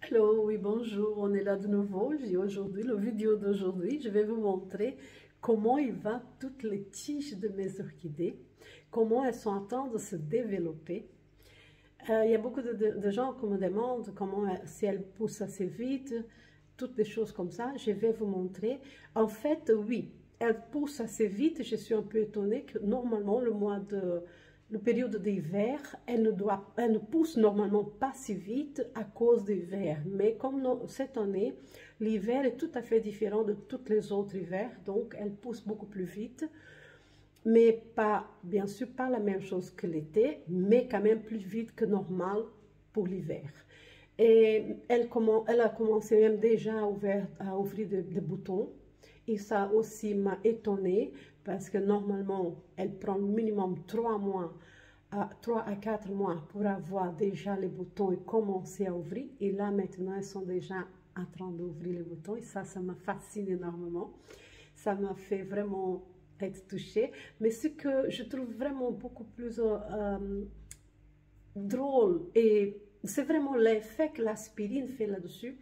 Hello, oui, bonjour, on est là de nouveau. Aujourd'hui, la vidéo d'aujourd'hui, je vais vous montrer comment il va toutes les tiges de mes orchidées, comment elles sont en train de se développer. Il y a beaucoup de gens qui me demandent si elles poussent assez vite, toutes des choses comme ça. Je vais vous montrer. En fait, oui, elles poussent assez vite. Je suis un peu étonnée que normalement, le période d'hiver, elle ne pousse normalement pas si vite à cause de l'hiver. Mais comme cette année, l'hiver est tout à fait différent de tous les autres hivers, donc elle pousse beaucoup plus vite. Mais pas, bien sûr, pas la même chose que l'été, mais quand même plus vite que normal pour l'hiver. Et elle a commencé même déjà à ouvrir des boutons. Et ça aussi m'a étonnée parce que normalement, elle prend minimum 3 à 4 mois pour avoir déjà les boutons et commencer à ouvrir. Et là, maintenant, elles sont déjà en train d'ouvrir les boutons. Et ça me fascine énormément. Ça m'a fait vraiment être touchée. Mais ce que je trouve vraiment beaucoup plus drôle, et c'est vraiment l'effet que l'aspirine fait là-dessus.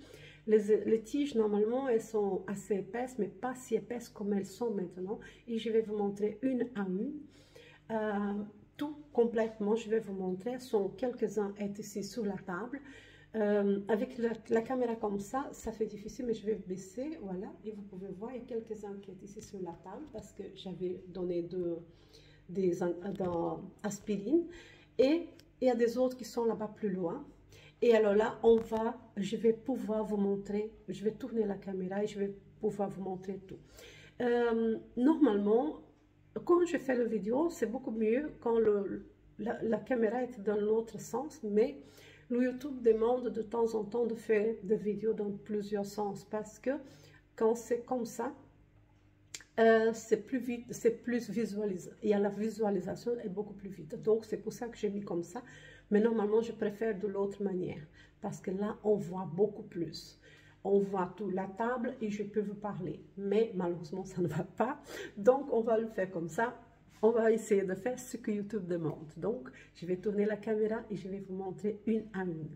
Les tiges, normalement, elles sont assez épaisses, mais pas si épaisses comme elles sont maintenant. Et je vais vous montrer une à une. Tout complètement, je vais vous montrer. Sont quelques-uns est ici sur la table. Avec la caméra comme ça fait difficile, mais je vais baisser, voilà, et vous pouvez voir, il y a quelques-uns qui sont ici sur la table parce que j'avais donné des aspirines, et il y a des autres qui sont là-bas plus loin. Et alors là, je vais pouvoir vous montrer, je vais tourner la caméra et je vais pouvoir vous montrer tout. Normalement, quand je fais la vidéo, c'est beaucoup mieux quand la caméra est dans l'autre sens, mais le YouTube demande de temps en temps de faire des vidéos dans plusieurs sens parce que quand c'est comme ça, c'est plus vite, c'est plus visualisé. Il y a la visualisation est beaucoup plus vite. Donc c'est pour ça que j'ai mis comme ça. Mais normalement, je préfère de l'autre manière parce que là, on voit beaucoup plus. On voit toute la table et je peux vous parler. Mais malheureusement, ça ne va pas. Donc, on va le faire comme ça. On va essayer de faire ce que YouTube demande. Donc, je vais tourner la caméra et je vais vous montrer une à une.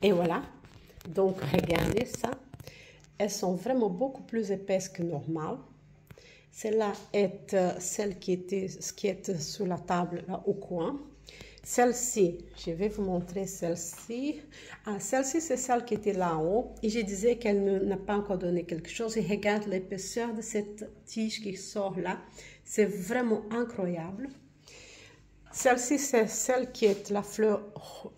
Et voilà. Donc, regardez ça. Elles sont vraiment beaucoup plus épaisses que normal. Celle-là est celle qui est sur la table là au coin. Celle-ci, je vais vous montrer celle-ci. Ah, celle-ci, c'est celle qui était là en haut. Et je disais qu'elle n'a pas encore donné quelque chose. Et regarde l'épaisseur de cette tige qui sort là. C'est vraiment incroyable. Celle-ci, c'est celle qui est la fleur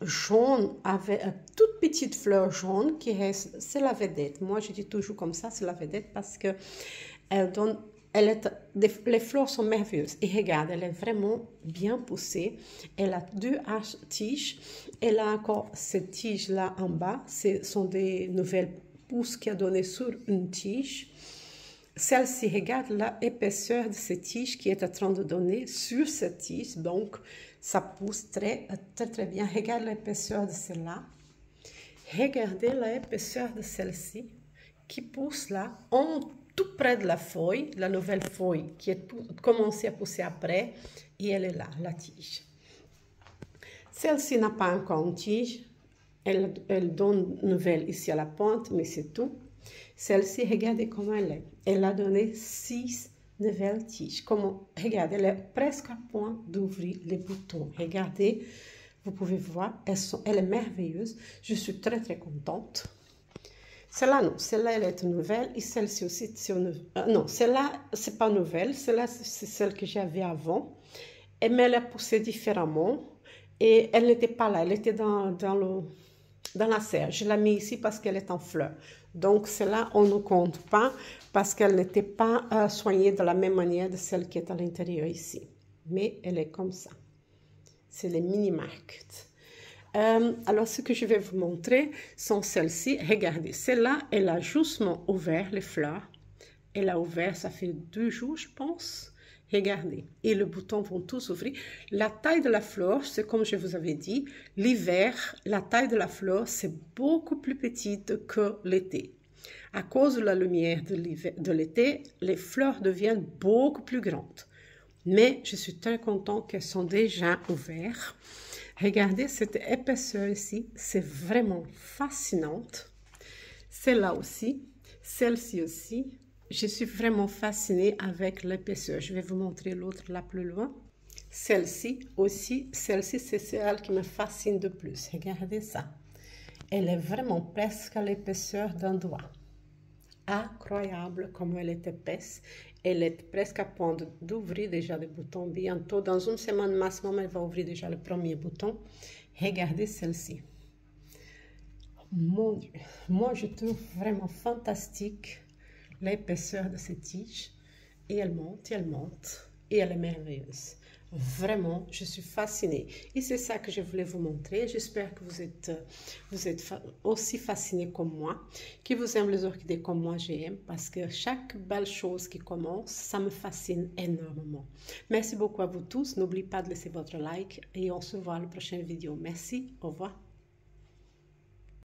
jaune, avec une toute petite fleur jaune qui reste, c'est la vedette. Moi, je dis toujours comme ça, c'est la vedette parce que elle donne, les fleurs sont merveilleuses. Et regarde, elle est vraiment bien poussée. Elle a 2 tiges. Elle a encore cette tige-là en bas. Ce sont des nouvelles pousses qu'elle a données sur une tige. Celle-ci, regarde l'épaisseur de cette tige qui est en train de donner sur cette tige. Donc, ça pousse très, très, très bien. Regarde l'épaisseur de celle-là. Regardez l'épaisseur de celle-ci qui pousse là, tout près de la feuille, la nouvelle feuille qui est commencé à pousser après. Et elle est là, la tige. Celle-ci n'a pas encore une tige. Elle donne nouvelle ici à la pointe, mais c'est tout. Celle-ci, regardez comment elle est. Elle a donné 6 nouvelles tiges. Regardez, elle est presque à point d'ouvrir les boutons. Regardez, vous pouvez voir, elle est merveilleuse. Je suis très, très contente. Celle-là, non. Celle-là, elle est nouvelle. Et celle-ci aussi, non, celle-là, c'est pas nouvelle. Celle-là, c'est celle que j'avais avant. Mais elle a poussé différemment. Et elle n'était pas là. Elle était dans la serre. Je l'ai mis ici parce qu'elle est en fleur. Donc, celle-là, on ne compte pas parce qu'elle n'était pas soignée de la même manière de celle qui est à l'intérieur ici. Mais elle est comme ça. C'est les mini-market. Alors, ce que je vais vous montrer sont celles-ci. Regardez, celle-là, elle a justement ouvert les fleurs. Elle a ouvert, ça fait 2 jours, je pense. Regardez, et les boutons vont tous ouvrir. La taille de la fleur, c'est comme je vous avais dit, l'hiver, la taille de la fleur, c'est beaucoup plus petite que l'été. À cause de la lumière de l'été, les fleurs deviennent beaucoup plus grandes. Mais je suis très contente qu'elles sont déjà ouvertes. Regardez cette épaisseur ici, c'est vraiment fascinante. Celle-là aussi, celle-ci aussi. Je suis vraiment fascinée avec l'épaisseur. Je vais vous montrer l'autre là plus loin. Celle-ci aussi, celle-ci c'est celle qui me fascine de plus. Regardez ça. Elle est vraiment presque à l'épaisseur d'un doigt. Incroyable comme elle est épaisse. Elle est presque à point d'ouvrir déjà le bouton. Bientôt, dans une semaine maximum, elle va ouvrir déjà le premier bouton. Regardez celle-ci. Mon Dieu, moi je trouve vraiment fantastique l'épaisseur de cette tige. Et elle monte, et elle est merveilleuse. Vraiment, je suis fascinée. Et c'est ça que je voulais vous montrer. J'espère que vous êtes aussi fascinés comme moi, que vous aimez les orchidées comme moi j'aime, parce que chaque belle chose qui commence, ça me fascine énormément. Merci beaucoup à vous tous. N'oubliez pas de laisser votre like et on se voit à la prochaine vidéo. Merci, au revoir.